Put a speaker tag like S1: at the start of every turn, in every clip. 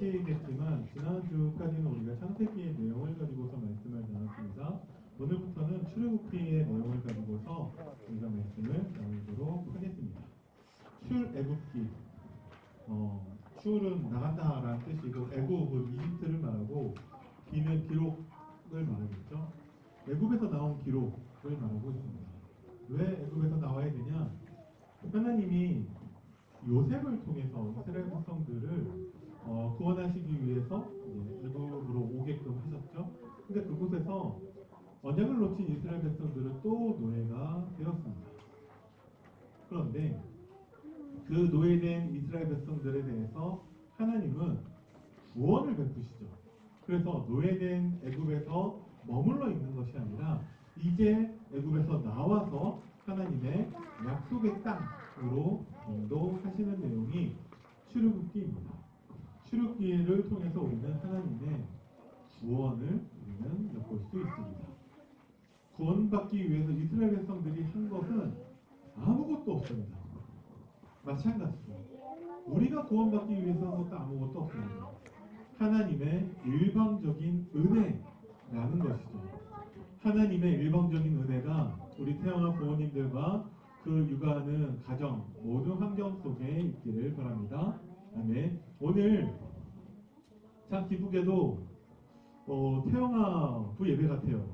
S1: 아시겠지만 지난주까지는 우리가 창세기의 내용을 가지고서 말씀을 나눴습니다. 오늘부터는 출애굽기의 내용을 가지고서 우리가 말씀을 나누도록 하겠습니다. 출애굽기, 출은 나간다라는 뜻이고 애굽은 이집트를 말하고 기는 기록을 말하겠죠. 애굽에서 나온 기록을 말하고 있습니다. 왜 애굽에서 나와야 되냐? 하나님이 요셉을 통해서 이스라엘 백성들을 구원하시기 위해서 애굽으로 오게끔 하셨죠. 근데 그곳에서 언약을 놓친 이스라엘 백성들은 또 노예가 되었습니다. 그런데 그 노예된 이스라엘 백성들에 대해서 하나님은 구원을 베푸시죠. 그래서 노예된 애굽에서 머물러 있는 것이 아니라 이제 애굽에서 나와서 하나님의 약속의 땅으로 인도하시는 내용이 출애굽기입니다. 출애굽기를 통해서 우리는 하나님의 구원을 우리는 엿볼 수 있습니다. 구원받기 위해서 이스라엘 백성들이 한 것은 아무것도 없습니다. 마찬가지로 우리가 구원받기 위해서 한 것도 아무것도 없습니다. 하나님의 일방적인 은혜라는 것이죠. 하나님의 일방적인 은혜가 우리 태어난 부모님들과 그 육아하는 가정 모든 환경 속에 있기를 바랍니다. 아멘. 오늘 참 기쁘게도 태영아부 예배 같아요.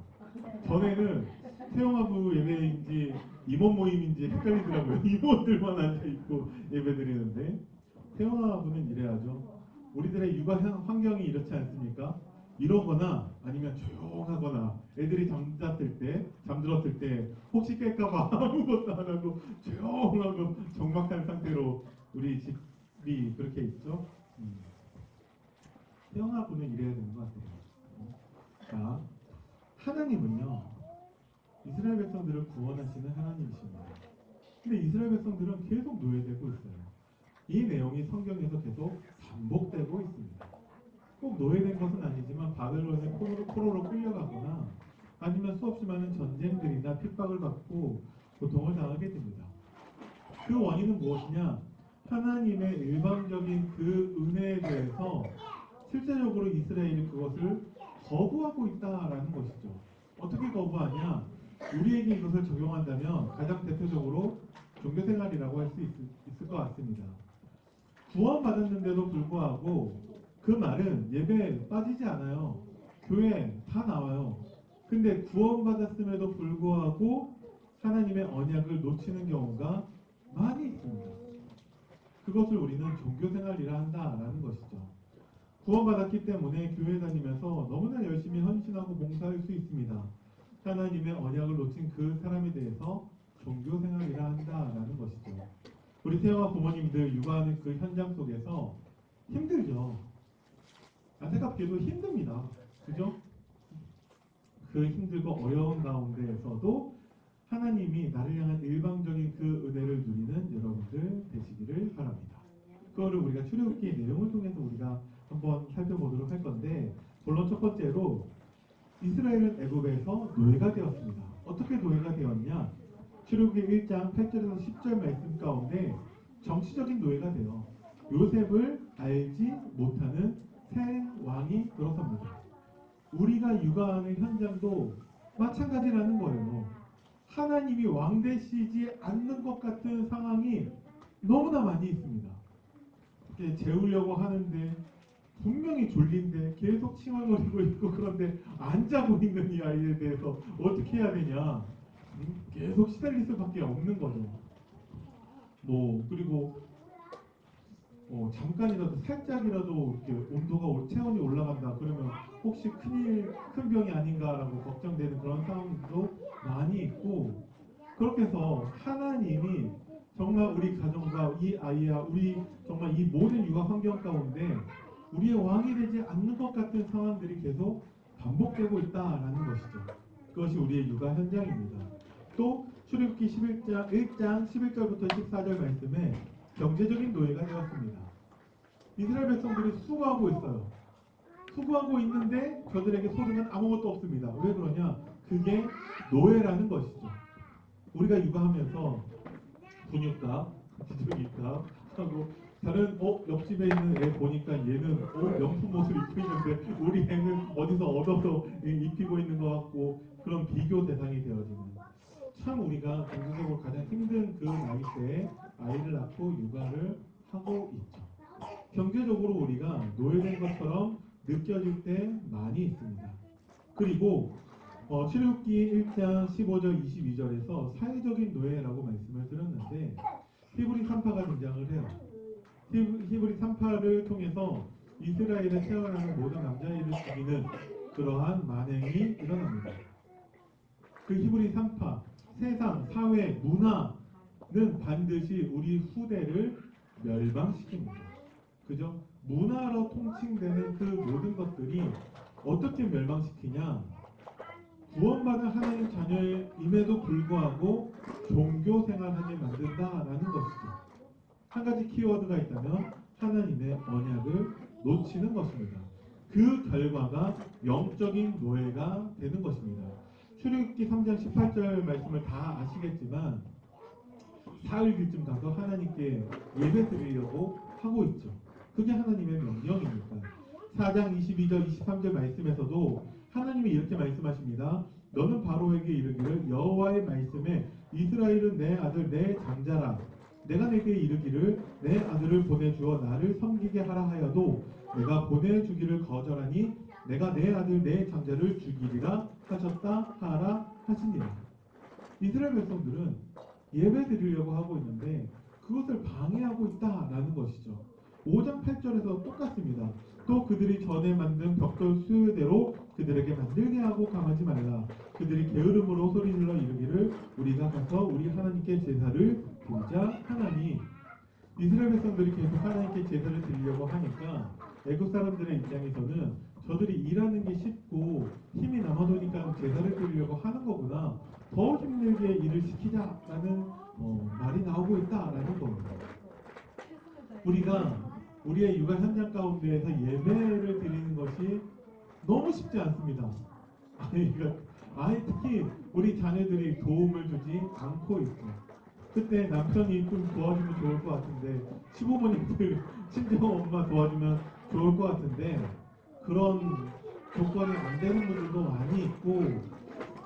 S1: 전에는 태영아부 예배인지 임원 모임인지 헷갈리더라고요. 임원들만 앉아있고 예배드리는데 태영아부는 이래야죠. 우리들의 육아 환경이 이렇지 않습니까? 이러거나 아니면 조용하거나 애들이 잠들었을 때 혹시 깰까봐 아무것도 안 하고 조용하고 적막한 상태로 우리 집이 그렇게 있죠. 태영아부는 이래야 되는 것 같아요. 자, 하나님은요 이스라엘 백성들을 구원하시는 하나님이십니다. 근데 이스라엘 백성들은 계속 노예되고 있어요. 이 내용이 성경에서 계속 반복되고 있습니다. 꼭 노예된 것은 아니지만 바벨론의 포로로 끌려가거나 아니면 수없이 많은 전쟁들이나 핍박을 받고 고통을 당하게 됩니다. 그 원인은 무엇이냐? 하나님의 일방적인 그 은혜에 대해서 실제적으로 이스라엘이 그것을 거부하고 있다라는 것이죠. 어떻게 거부하냐? 우리에게 이것을 적용한다면 가장 대표적으로 종교생활이라고 할 수 있을 것 같습니다. 구원받았는데도 불구하고 그 말은 예배에 빠지지 않아요. 교회 다 나와요. 근데 구원받았음에도 불구하고 하나님의 언약을 놓치는 경우가 많이 있습니다. 그것을 우리는 종교생활이라 한다라는 것이죠. 구원받았기 때문에 교회 다니면서 너무나 열심히 헌신하고 봉사할 수 있습니다. 하나님의 언약을 놓친 그 사람에 대해서 종교생활이라 한다라는 것이죠. 우리 태영아 부모님들 육아하는 그 현장 속에서 힘들죠. 안타깝게도 힘듭니다. 그죠? 그 힘들고 어려운 가운데에서도 하나님이 나를 향한 일방적인 그 은혜를 누리는 여러분들 되시기를 바랍니다. 그거를 우리가 출애굽기의 내용을 통해서 우리가 한번 살펴보도록 할 건데, 물론 첫 번째로 이스라엘은 애굽에서 노예가 되었습니다. 어떻게 노예가 되었냐? 출애굽기 1장 8절에서 10절 말씀 가운데 정치적인 노예가 돼요. 요셉을 알지 못하는 새 왕이 들어섭니다. 우리가 육아하는 현장도 마찬가지라는 거예요. 하나님이 왕 되시지 않는 것 같은 상황이 너무나 많이 있습니다. 재우려고 하는데 분명히 졸린데 계속 칭얼거리고 있고, 그런데 안 자고 있는 이 아이에 대해서 어떻게 해야 되냐? 계속 시달릴 수밖에 없는 거죠. 그리고 잠깐이라도 살짝이라도 이렇게 온도가 체온이 올라간다 그러면 혹시 큰 병이 아닌가라고 걱정되는 그런 상황도 많이 있고, 그렇게 해서 하나님이 정말 우리 가정과 이 아이와 우리 정말 이 모든 육아 환경 가운데 우리의 왕이 되지 않는 것 같은 상황들이 계속 반복되고 있다라는 것이죠. 그것이 우리의 육아 현장입니다. 또 출애굽기 1장 11절부터 14절 말씀에 경제적인 노예가 되었습니다. 이스라엘 백성들이 수고하고 있어요. 수고하고 있는데 저들에게 소득은 아무것도 없습니다. 왜 그러냐? 그게 노예라는 것이죠. 우리가 육아하면서 분유값, 기저귀값 하고 다른 옆집에 있는 애 보니까 얘는 명품 옷을 입고 있는데 우리 애는 어디서 얻어서 입히고 있는 것 같고 그런 비교 대상이 되어지는 참 우리가 경제적으로 가장 힘든 그 나이 때에 아이를 낳고 육아를 하고 있죠. 경제적으로 우리가 노예된 것처럼 느껴질 때 많이 있습니다. 그리고 출애굽기 1장 15절 22절에서 사회적인 노예라고 말씀을 드렸는데 히브리 산파가 등장을 해요. 히브리 산파를 통해서 이스라엘에 태어나는 모든 남자아이를 죽이는 그러한 만행이 일어납니다. 그 히브리 산파, 세상, 사회, 문화는 반드시 우리 후대를 멸망시킵니다. 그죠? 문화로 통칭되는 그 모든 것들이 어떻게 멸망시키냐? 구원받은 하나님 자녀임에도 불구하고 종교 생활하게 만든다라는 것이죠. 한 가지 키워드가 있다면 하나님의 언약을 놓치는 것입니다. 그 결과가 영적인 노예가 되는 것입니다. 출애굽기 3장 18절 말씀을 다 아시겠지만 사흘 길쯤 가서 하나님께 예배 드리려고 하고 있죠. 그게 하나님의 명령이니까. 4장 22절 23절 말씀에서도 하나님이 이렇게 말씀하십니다. 너는 바로에게 이르기를 여호와의 말씀에 이스라엘은 내 아들 내 장자라. 내가 내게 이르기를 내 아들을 보내주어 나를 섬기게 하라 하여도 내가 보내주기를 거절하니 내가 내 아들 내 장자를 죽이리라 하셨다 하라 하시니라. 이스라엘 백성들은 예배 드리려고 하고 있는데 그것을 방해하고 있다라는 것이죠. 5장 8절에서 똑같습니다. 또 그들이 전에 만든 벽돌 수요대로 그들에게 만들게 하고 감하지 말라. 그들이 게으름으로 소리질러 이르기를 우리가 가서 우리 하나님께 제사를 드리자 하나니. 이스라엘 백성들이 계속 하나님께 제사를 드리려고 하니까 애국 사람들의 입장에서는 저들이 일하는 게 쉽고 힘이 남아도니까 제사를 드리려고 하는 거구나. 더 힘들게 일을 시키자라는 말이 나오고 있다라는 겁니다. 우리가 우리의 육아 현장 가운데에서 예배를 드리는 것이 너무 쉽지 않습니다. 특히 우리 자녀들이 도움을 주지 않고 있고 그때 남편이 좀 도와주면 좋을 것 같은데 시부모님들 친정엄마 도와주면 좋을 것 같은데 그런 조건이 안 되는 분들도 많이 있고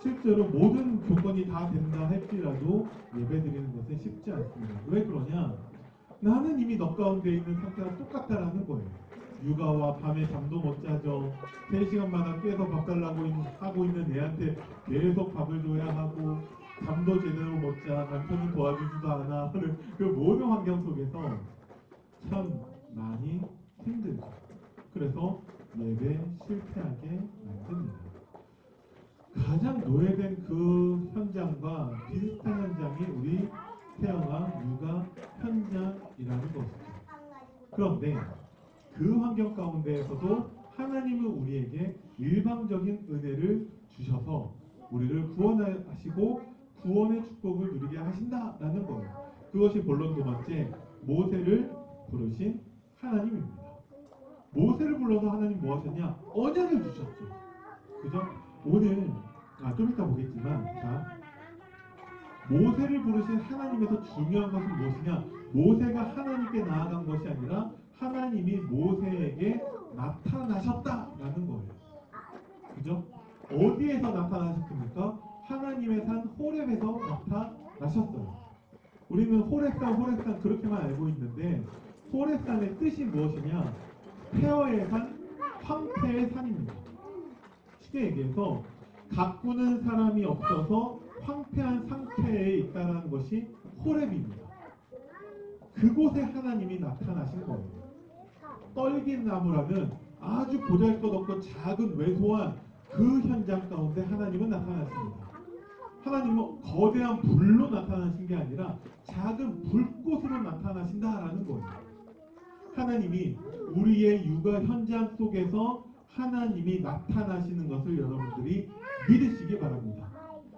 S1: 실제로 모든 조건이 다 된다 할지라도 예배 드리는 것은 쉽지 않습니다. 왜 그러냐? 나는 이미 너 가운데 있는 상태가 똑같다라는 거예요. 육아와 밤에 잠도 못 자죠. 3시간마다 깨서 밥 달라고 하고 있는 애한테 계속 밥을 줘야 하고 잠도 제대로 못 자. 남편은 도와주지도 않아 하는 그 모든 환경 속에서 참 많이 힘들죠. 그래서 예배 실패하게 만듭니다. 가장 노예된 그 현장과 비슷한 현장이 우리 태어난 육아 현장이라는 것이죠. 그런데 그 환경 가운데에서도 하나님은 우리에게 일방적인 은혜를 주셔서 우리를 구원하시고 구원의 축복을 누리게 하신다라는 거예요. 그것이 본론 두 번째, 모세를 부르신 하나님입니다. 모세를 불러서 하나님 뭐 하셨냐? 언약을 주셨죠. 그죠? 오늘 좀 이따 보겠지만 모세를 부르신 하나님에서 중요한 것은 무엇이냐? 모세가 하나님께 나아간 것이 아니라 하나님이 모세에게 나타나셨다라는 거예요. 그죠? 어디에서 나타나셨습니까? 하나님의 산 호렙에서 나타나셨어요. 우리는 호렙산 그렇게만 알고 있는데 호렙산의 뜻이 무엇이냐? 폐허의 산, 황폐의 산입니다. 쉽게 얘기해서 가꾸는 사람이 없어서 황폐한 상태에 있다는 것이 호렙입니다. 그곳에 하나님이 나타나신 거예요. 떨긴 나무라는 아주 보잘것없고 작은 왜소한 그 현장 가운데 하나님은 나타나십니다. 하나님은 거대한 불로 나타나신 게 아니라 작은 불꽃으로 나타나신다라는 거예요. 하나님이 우리의 육아 현장 속에서 하나님이 나타나시는 것을 여러분들이 믿으시기 바랍니다.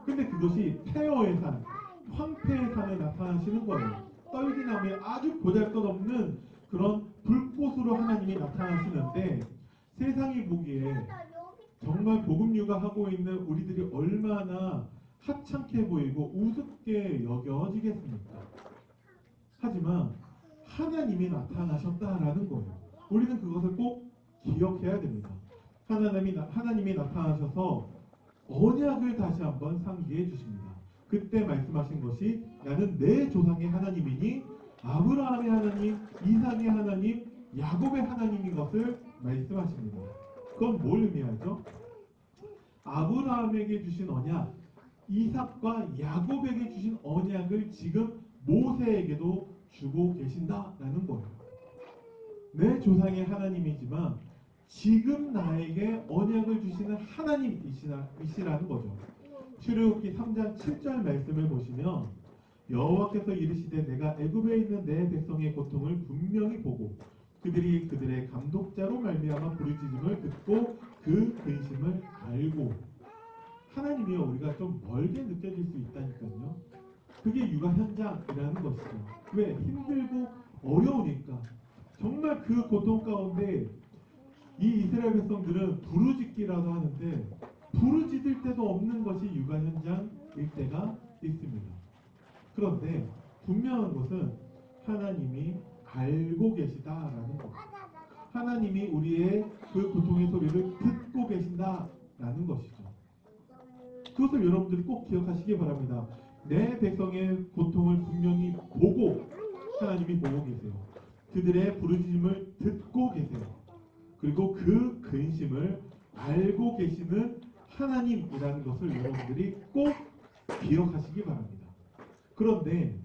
S1: 근데 그것이 폐허의 산, 황폐의 산에 나타나시는 거예요. 떨기나무에 아주 보잘것없는 그런 불꽃으로 하나님이 나타나시는데 세상이 보기에 정말 복음 육아하고 있는 우리들이 얼마나 하찮게 보이고 우습게 여겨지겠습니까? 하지만 하나님이 나타나셨다라는 거예요. 우리는 그것을 꼭 기억해야 됩니다. 하나님이 나타나셔서 언약을 다시 한번 상기해 주십니다. 그때 말씀하신 것이 나는 내 조상의 하나님이니 아브라함의 하나님, 이삭의 하나님, 야곱의 하나님인 것을 말씀하십니다. 그건 뭘 의미하죠? 아브라함에게 주신 언약, 이삭과 야곱에게 주신 언약을 지금 모세에게도 주고 계신다라는 거예요. 내 조상의 하나님이지만 지금 나에게 언약을 주시는 하나님이시라는 거죠. 출애굽기 3장 7절 말씀을 보시면 여호와께서 이르시되 내가 애굽에 있는 내 백성의 고통을 분명히 보고 그들이 그들의 감독자로 말미암아 부르짖음을 듣고 그 근심을 알고. 하나님이요, 우리가 좀 멀게 느껴질 수 있다니까요. 그게 육아 현장이라는 것이죠. 왜? 힘들고 어려우니까. 정말 그 고통 가운데 이 이스라엘 백성들은 부르짖기라도 하는데 부르짖을 때도 없는 것이 육아 현장일 때가 있습니다. 그런데 분명한 것은 하나님이 알고 계시다라는 것. 하나님이 우리의 그 고통의 소리를 듣고 계신다라는 것이죠. 그것을 여러분들이 꼭 기억하시기 바랍니다. 내 백성의 고통을 분명히 보고 하나님이 보고 계세요. 그들의 부르짖음을 듣고 계세요. 그리고 그 근심을 알고 계시는 하나님이라는 것을 여러분들이 꼭 기억하시기 바랍니다. 그런데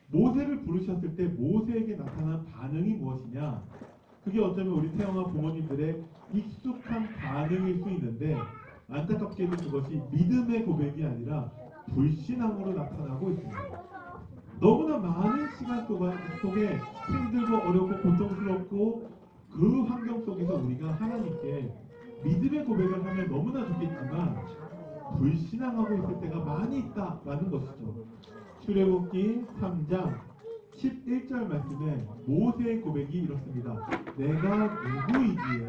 S1: 모세를 부르셨을 때 모세에게 나타난 반응이 무엇이냐? 그게 어쩌면 우리 태영아 부모님들의 익숙한 반응일 수 있는데 안타깝게도 그것이 믿음의 고백이 아니라 불신앙으로 나타나고 있습니다. 너무나 많은 시간 속에 힘들고 어렵고 고통스럽고 그 환경 속에서 우리가 하나님께 믿음의 고백을 하면 너무나 좋겠지만 불신앙하고 있을 때가 많이 있다라는 것이죠. 출애굽기 3장 11절 말씀에 모세의 고백이 이렇습니다. 내가 누구이기에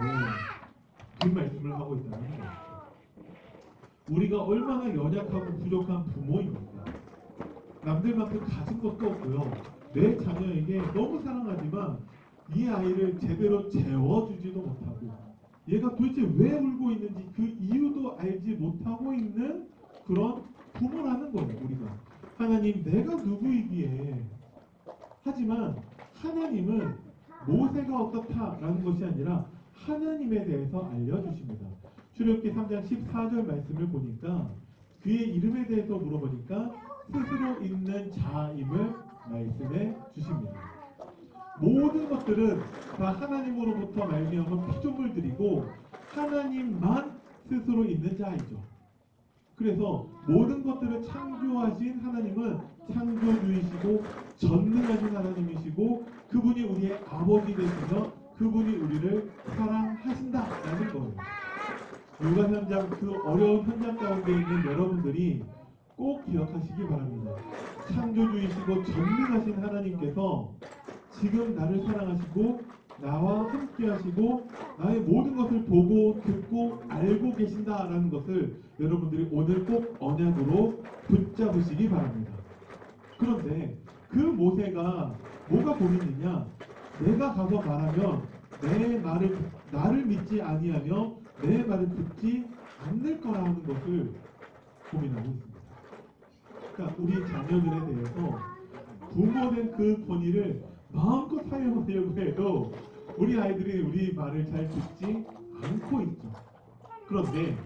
S1: 그 말씀을 하고 있다는 거예요. 우리가 얼마나 연약하고 부족한 부모입니까? 남들만큼 가진 것도 없고요. 내 자녀에게 너무 사랑하지만 이 아이를 제대로 재워주지도 못하고 얘가 도대체 왜 울고 있는지 그 이유도 알지 못하고 있는 그런 부모라는 거예요. 우리가 하나님 내가 누구이기에. 하지만 하나님은 모세가 어떻다라는 것이 아니라 하나님에 대해서 알려주십니다. 출애굽기 3장 14절 말씀을 보니까 그의 이름에 대해서 물어보니까 스스로 있는 자임을 말씀해 주십니다. 모든 것들은 다 하나님으로부터 말미암은 피조물들이고 하나님만 스스로 있는 자이죠. 그래서 모든 것들을 창조하신 하나님은 창조주이시고 전능하신 하나님이시고 그분이 우리의 아버지 되시며 그분이 우리를 사랑하신다라는 거예요. 육아 현장, 그 어려운 현장 가운데 있는 여러분들이 꼭 기억하시기 바랍니다. 창조주이시고 전능하신 하나님께서 지금 나를 사랑하시고 나와 함께 하시고 나의 모든 것을 보고 듣고 알고 계신다라는 것을 여러분들이 오늘 꼭 언약으로 붙잡으시기 바랍니다. 그런데 그 모세가 뭐가 고민이냐? 내가 가서 말하면 내 말을 나를 믿지 아니하며 내 말을 듣지 않을 거라는 것을 고민하고 있습니다. 그러니까 우리 자녀들에 대해서 부모는 그 권위를 마음껏 사용하려고 해도 우리 아이들이 우리 말을 잘 듣지 않고 있죠. 그런데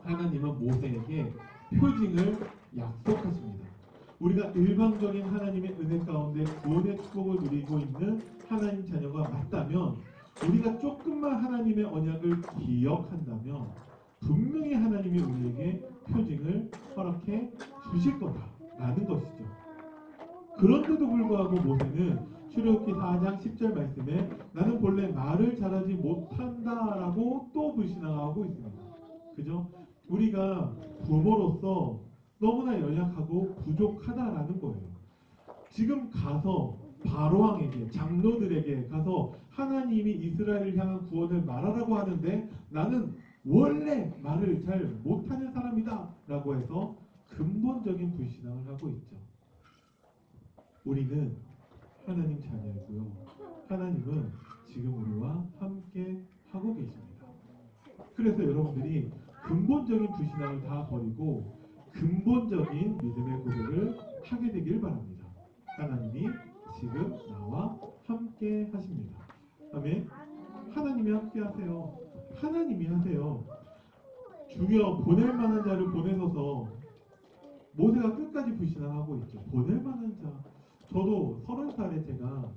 S1: 하나님은 모세에게 표징을 약속하십니다. 우리가 일방적인 하나님의 은혜 가운데 구원의 축복을 누리고 있는 하나님 자녀가 맞다면 우리가 조금만 하나님의 언약을 기억한다면 분명히 하나님이 우리에게 표징을 허락해 주실 거다라는 것이죠. 그런데도 불구하고 모세는 출애굽기 4장 10절 말씀에 나는 본래 말을 잘하지 못한다라고 또 불신앙하고 있습니다. 그죠? 우리가 부모로서 너무나 연약하고 부족하다라는 거예요. 지금 가서 바로왕에게 장로들에게 가서 하나님이 이스라엘을 향한 구원을 말하라고 하는데 나는 원래 말을 잘 못하는 사람이다 라고 해서 근본적인 불신앙을 하고 있죠. 우리는 하나님 자녀이고요. 하나님은 지금 우리와 함께 하고 계십니다. 그래서 여러분들이 근본적인 불신앙을 다 버리고 근본적인 믿음의 고백을 하게 되길 바랍니다. 하나님이 지금 나와 함께 하십니다. 아멘. 하나님이 함께 하세요. 하나님이 하세요. 주여 보낼 만한 자를 보내소서. 모세가 끝까지 불신앙하고 있죠. 보낼 만한 자. 저도 30살에 제가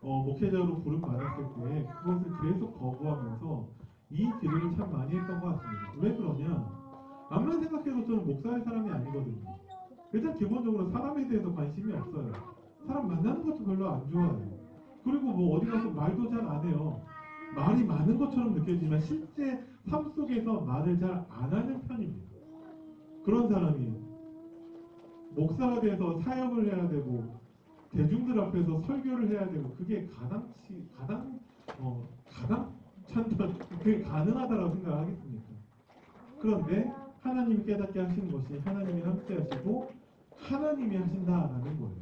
S1: 목회자로 부름 받았을 때 그것을 계속 거부하면서 이 기도를 참 많이 했던 것 같습니다. 왜 그러냐? 아무리 생각해도 저는 목사의 사람이 아니거든요. 일단 기본적으로 사람에 대해서 관심이 없어요. 사람 만나는 것도 별로 안 좋아해요. 그리고 뭐 어디 가서 말도 잘 안 해요. 말이 많은 것처럼 느껴지지만 실제 삶 속에서 말을 잘 안 하는 편입니다. 그런 사람이 목사가 돼서 사역을 해야 되고 대중들 앞에서 설교를 해야 되고 그게 가당찬던 그게 가능하다라고 생각하겠습니까? 그런데 하나님이 깨닫게 하시는 것이 하나님이 함께 하시고 하나님이 하신다라는 거예요.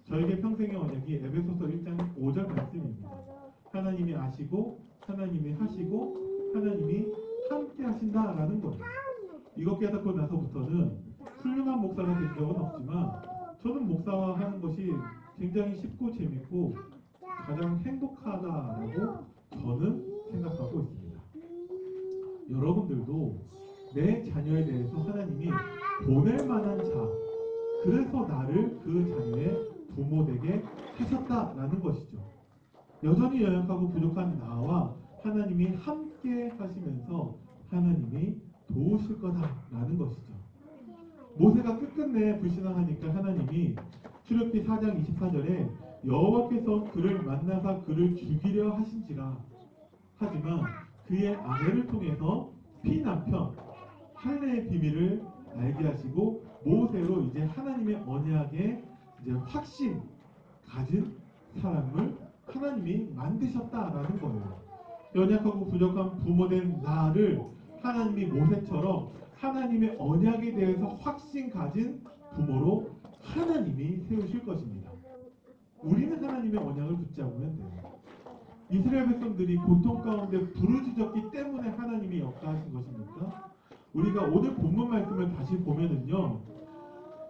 S1: 저에게 평생의 언약이 에베소서 1장 5절 말씀입니다. 하나님이 아시고 하나님이 하시고 하나님이 함께 하신다라는 거예요. 이거 깨닫고 나서부터는 훌륭한 목사가 된 적은 없지만 저는 목사와 하는 것이 굉장히 쉽고 재밌고 가장 행복하다라고 저는 생각하고 있습니다. 여러분들도 내 자녀에 대해서 하나님이 보낼 만한 자, 그래서 나를 그 자녀의 부모 되게 하셨다라는 것이죠. 여전히 연약하고 부족한 나와 하나님이 함께 하시면서 하나님이 도우실 거다라는 것이죠. 모세가 끝끝내 불신앙하니까 하나님이 출애굽기 4장 24절에 여호와께서 그를 만나사 그를 죽이려 하신지라. 하지만 그의 아내를 통해서 피남편 할례의 비밀을 알게 하시고 모세로 이제 하나님의 언약에 이제 확신 가진 사람을 하나님이 만드셨다라는 거예요. 연약하고 부족한 부모된 나를 하나님이 모세처럼 하나님의 언약에 대해서 확신 가진 부모로 하나님이 세우실 것입니다. 우리는 하나님의 언약을 붙잡으면 돼요. 이스라엘 백성들이 고통 가운데 부르짖었기 때문에 하나님이 역사하신 것입니까? 우리가 오늘 본문 말씀을 다시 보면은요,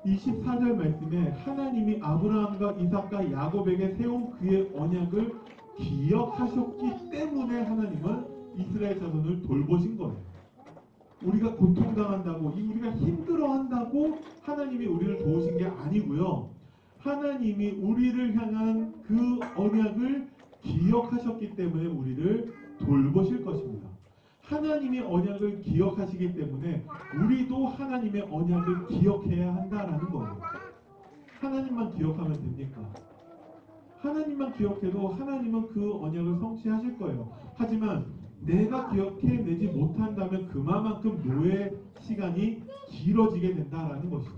S1: 24절 말씀에 하나님이 아브라함과 이삭과 야곱에게 세운 그의 언약을 기억하셨기 때문에 하나님은 이스라엘 자손을 돌보신 거예요. 우리가 고통당한다고, 우리가 힘들어한다고 하나님이 우리를 도우신 게 아니고요. 하나님이 우리를 향한 그 언약을 기억하셨기 때문에 우리를 돌보실 것입니다. 하나님의 언약을 기억하시기 때문에 우리도 하나님의 언약을 기억해야 한다라는 거예요. 하나님만 기억하면 됩니까? 하나님만 기억해도 하나님은 그 언약을 성취하실 거예요. 하지만 내가 기억해내지 못한다면 그만큼 노예 시간이 길어지게 된다라는 것이죠.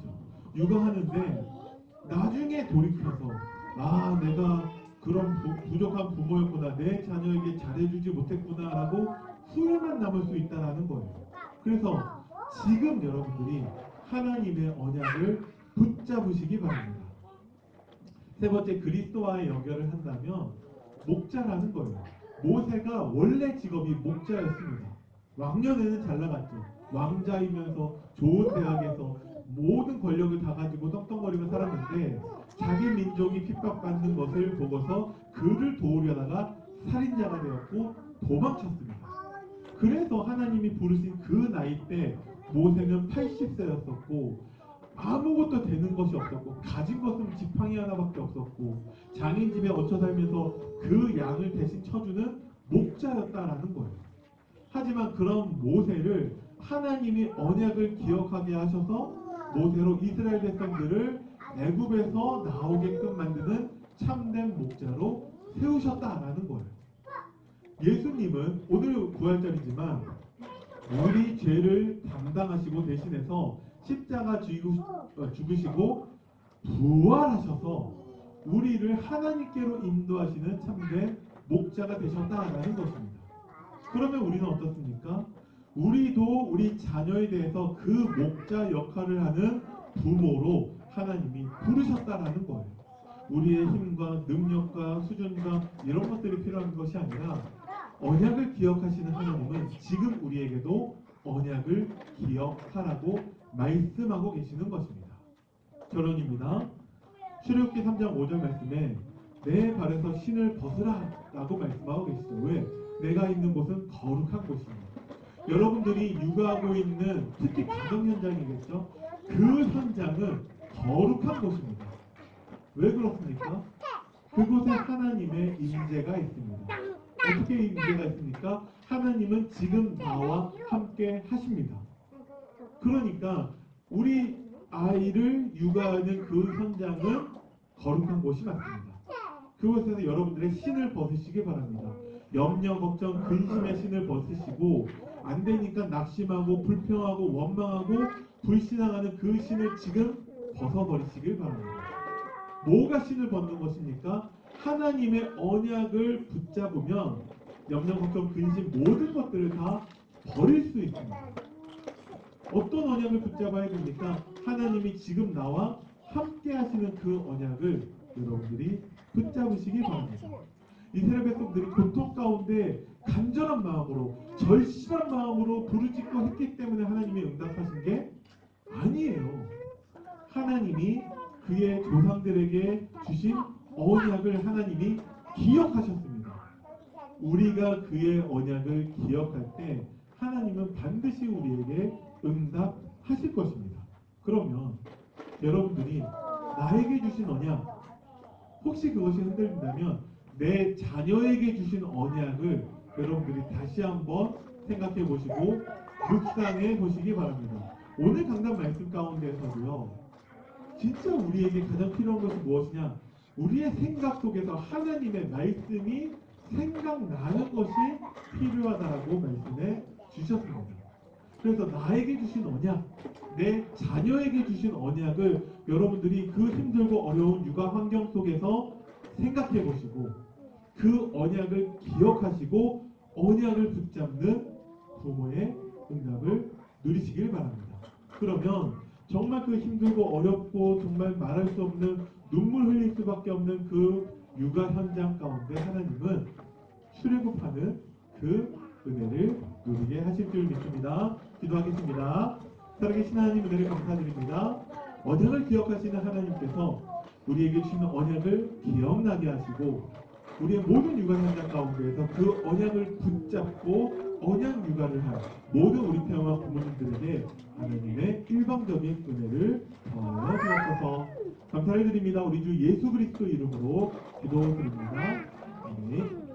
S1: 육아하는데 나중에 돌이켜서 내가 그런 부족한 부모였구나, 내 자녀에게 잘해주지 못했구나 라고 후회만 남을 수 있다는 거예요. 그래서 지금 여러분들이 하나님의 언약을 붙잡으시기 바랍니다. 세 번째, 그리스도와의 연결을 한다면 목자라는 거예요. 모세가 원래 직업이 목자였습니다. 왕년에는 잘 나갔죠. 왕자이면서 좋은 대학에서 모든 권력을 다 가지고 떵떵거리며 살았는데 자기 민족이 핍박받는 것을 보고서 그를 도우려다가 살인자가 되었고 도망쳤습니다. 그래서 하나님이 부르신 그 나이 때 모세는 80세였었고 아무것도 되는 것이 없었고 가진 것은 지팡이 하나밖에 없었고 장인 집에 얹혀 살면서 그 양을 대신 쳐주는 목자였다라는 거예요. 하지만 그런 모세를 하나님이 언약을 기억하게 하셔서 모세로 이스라엘 백성들을 애굽에서 나오게끔 만드는 참된 목자로 세우셨다라는 거예요. 예수님은 오늘 부활절이지만 우리 죄를 담당하시고 대신해서 십자가 죽으시고 부활하셔서 우리를 하나님께로 인도하시는 참된 목자가 되셨다라는 것입니다. 그러면 우리는 어떻습니까? 우리도 우리 자녀에 대해서 그 목자 역할을 하는 부모로 하나님이 부르셨다라는 거예요. 우리의 힘과 능력과 수준과 이런 것들이 필요한 것이 아니라 언약을 기억하시는 하나님은 지금 우리에게도 언약을 기억하라고 말씀하고 계시는 것입니다. 결론입니다. 출애굽기 3장 5절 말씀에 내 발에서 신을 벗으라 라고 말씀하고 계시죠. 왜? 내가 있는 곳은 거룩한 곳입니다. 여러분들이 육아하고 있는 특히 가정 현장이겠죠. 그 현장은 거룩한 곳입니다. 왜 그렇습니까? 그곳에 하나님의 임재가 있습니다. 어떻게 임재가 있습니까? 하나님은 지금 나와 함께 하십니다. 그러니까 우리 아이를 육아하는 그 현장은 거룩한 곳이 맞습니다. 그곳에서 여러분들의 신을 벗으시기 바랍니다. 염려, 걱정, 근심의 신을 벗으시고 안 되니까 낙심하고 불평하고 원망하고 불신앙하는 그 신을 지금 벗어버리시길 바랍니다. 뭐가 신을 벗는 것입니까? 하나님의 언약을 붙잡으면 염려, 걱정, 근심 모든 것들을 다 버릴 수 있습니다. 어떤 언약을 붙잡아야 됩니까? 하나님이 지금 나와 함께 하시는 그 언약을 여러분들이 붙잡으시기 바랍니다. 이스라엘 백성들이 고통 가운데 간절한 마음으로 절실한 마음으로 부르짖고 했기 때문에 하나님이 응답하신 게 아니에요. 하나님이 그의 조상들에게 주신 언약을 하나님이 기억하셨습니다. 우리가 그의 언약을 기억할 때 하나님은 반드시 우리에게 응답하실 것입니다. 그러면 여러분들이 나에게 주신 언약, 혹시 그것이 흔들린다면 내 자녀에게 주신 언약을 여러분들이 다시 한번 생각해 보시고 묵상해 보시기 바랍니다. 오늘 강단 말씀 가운데서도요, 진짜 우리에게 가장 필요한 것이 무엇이냐? 우리의 생각 속에서 하나님의 말씀이 생각나는 것이 필요하다라고 말씀해 주셨습니다. 그래서 나에게 주신 언약, 내 자녀에게 주신 언약을 여러분들이 그 힘들고 어려운 육아 환경 속에서 생각해 보시고 그 언약을 기억하시고 언약을 붙잡는 부모의 응답을 누리시길 바랍니다. 그러면 정말 그 힘들고 어렵고 정말 말할 수 없는 눈물 흘릴 수밖에 없는 그 육아 현장 가운데 하나님은 출애굽하는 그 은혜를 누리게 하실 줄 믿습니다. 기도하겠습니다. 살아계신 하나님 은혜를 감사드립니다. 언약을 기억하시는 하나님께서 우리에게 주시는 언약을 기억나게 하시고 우리의 모든 육아 현장 가운데에서 그 언약을 붙잡고 언약 육아를 할 모든 우리 태영아 부모님들에게 하나님의 일방적인 은혜를 더하여 주옵소서. 감사를 드립니다. 우리 주 예수 그리스도 이름으로 기도드립니다. 아멘.